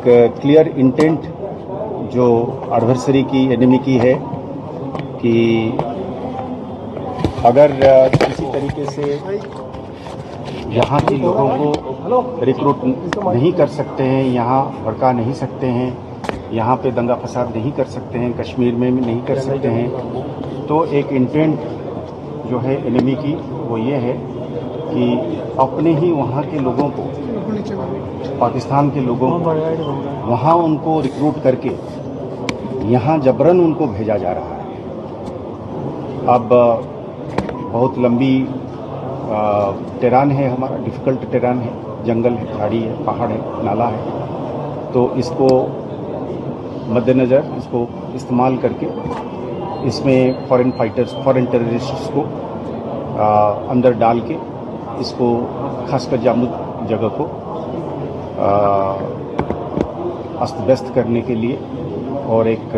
Clear intent जो adversary की enemy की है कि अगर किसी तरीके से यहाँ के लोगों को रिक्रूट नहीं कर सकते हैं, यहाँ भड़का नहीं सकते हैं, यहाँ पे दंगा फसाद नहीं कर सकते हैं, कश्मीर में भी नहीं कर सकते हैं, तो एक इंटेंट जो है एनिमी की वो ये है कि अपने ही वहाँ के लोगों को, पाकिस्तान के लोगों को वहाँ उनको रिक्रूट करके यहाँ जबरन उनको भेजा जा रहा है। अब बहुत लंबी टेरान है, हमारा डिफ़िकल्ट टेरान है, जंगल है, पहाड़ी है, पहाड़ है, नाला है, तो इसको मद्देनज़र इसको इस्तेमाल करके इसमें फॉरेन फाइटर्स, फॉरेन टेररिस्ट्स को अंदर डाल के इसको खासकर जामुन जगह को अस्त व्यस्त करने के लिए और एक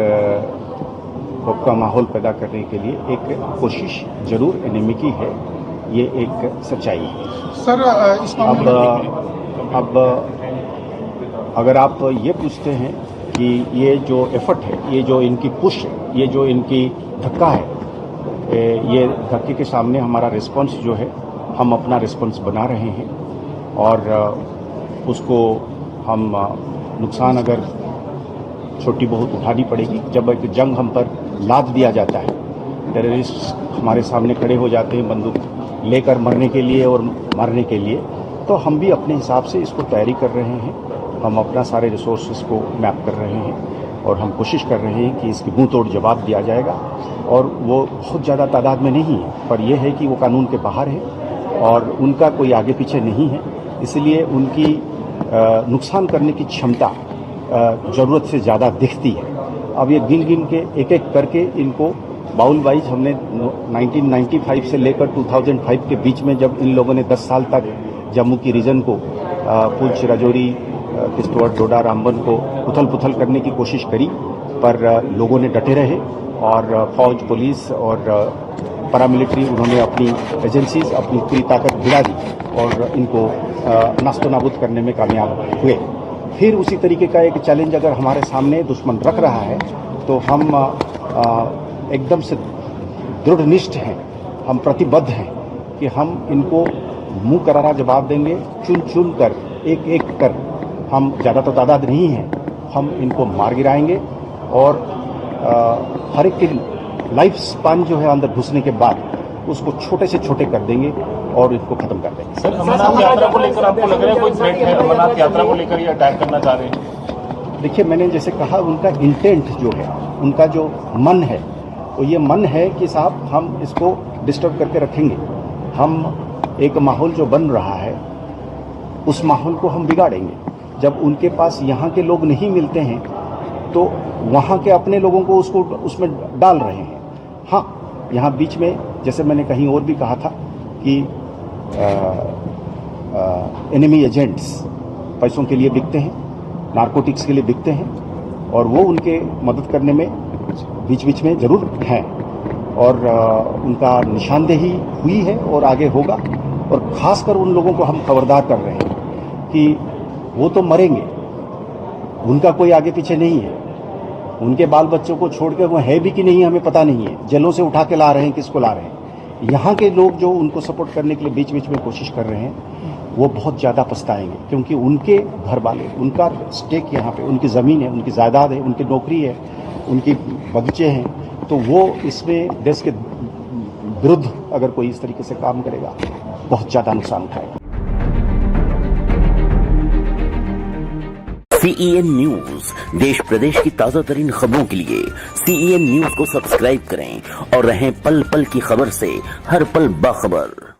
खौफ का माहौल पैदा करने के लिए एक कोशिश जरूर एनिमी की है। ये एक सच्चाई है सर। अब अगर आप ये पूछते हैं कि ये जो एफर्ट है, ये जो इनकी पुश है, ये जो इनकी धक्का है, ये धक्के के सामने हमारा रिस्पांस जो है, हम अपना रिस्पांस बना रहे हैं और उसको हम नुकसान अगर छोटी बहुत उठानी पड़ेगी। जब एक जंग हम पर लाद दिया जाता है, टेररिस्ट हमारे सामने खड़े हो जाते हैं बंदूक लेकर मरने के लिए और मारने के लिए, तो हम भी अपने हिसाब से इसको तैयारी कर रहे हैं। हम अपना सारे रिसोर्सेज को मैप कर रहे हैं और हम कोशिश कर रहे हैं कि इसकी मुंह तोड़ जवाब दिया जाएगा। और वो बहुत ज़्यादा तादाद में नहीं है, पर यह है कि वो कानून के बाहर है और उनका कोई आगे पीछे नहीं है, इसलिए उनकी नुकसान करने की क्षमता ज़रूरत से ज़्यादा दिखती है। अब ये गिन गिन के एक एक करके इनको बाउल वाइज हमने 1995 से लेकर 2005 के बीच में, जब इन लोगों ने 10 साल तक जम्मू की रीजन को पुंछ, राजौरी, किश्तवाड़, डोडा, रामबन को उथल पुथल करने की कोशिश करी, पर लोगों ने डटे रहे और फौज, पुलिस और पैरामिलिट्री, उन्होंने अपनी एजेंसीज अपनी पूरी ताकत भिड़ा दी और इनको नास्तो नाबूद करने में कामयाब हुए। फिर उसी तरीके का एक चैलेंज अगर हमारे सामने दुश्मन रख रहा है तो हम एकदम से दृढ़निष्ठ हैं, हम प्रतिबद्ध हैं कि हम इनको मुंह करारा जवाब देंगे, चुन चुन कर, एक एक कर। हम ज़्यादा तो तादाद नहीं है, हम इनको मार गिराएंगे और हर एक की लाइफ स्पान जो है अंदर घुसने के बाद उसको छोटे से छोटे कर देंगे और इसको खत्म कर देंगे। सर, अमरनाथ यात्रा को लेकर आपको लग रहा है कोई थ्रेट है? अमरनाथ यात्रा को लेकर ये अटैक करना चाह रहे हैं? देखिए, मैंने जैसे कहा, उनका इंटेंट जो है, उनका जो मन है, वो ये मन है कि साहब हम इसको डिस्टर्ब करके रखेंगे। हम एक माहौल जो बन रहा है उस माहौल को हम बिगाड़ेंगे। जब उनके पास यहाँ के लोग नहीं मिलते हैं तो वहाँ के अपने लोगों को उसको उसमें डाल रहे हैं। हाँ, यहाँ बीच में जैसे मैंने कहीं और भी कहा था कि एनिमी एजेंट्स पैसों के लिए बिकते हैं, नारकोटिक्स के लिए बिकते हैं और वो उनके मदद करने में बीच बीच में जरूर हैं और उनका निशानदेही हुई है और आगे होगा। और खासकर उन लोगों को हम खबरदार कर रहे हैं कि वो तो मरेंगे, उनका कोई आगे पीछे नहीं है, उनके बाल बच्चों को छोड़ के वो है भी कि नहीं हमें पता नहीं है, जेलों से उठा के ला रहे हैं, किसको ला रहे हैं। यहाँ के लोग जो उनको सपोर्ट करने के लिए बीच बीच में कोशिश कर रहे हैं वो बहुत ज़्यादा पछताएंगे, क्योंकि उनके घर वाले, उनका स्टेक यहाँ पे, उनकी ज़मीन है, उनकी जायदाद है, उनकी नौकरी है, उनकी बगीचे हैं, तो वो इसमें देश के विरुद्ध अगर कोई इस तरीके से काम करेगा बहुत ज़्यादा नुकसान उठाएगा। CEN न्यूज, देश प्रदेश की ताजा तरीन खबरों के लिए CEN न्यूज को सब्सक्राइब करें और रहें पल पल की खबर से हर पल बाखबर।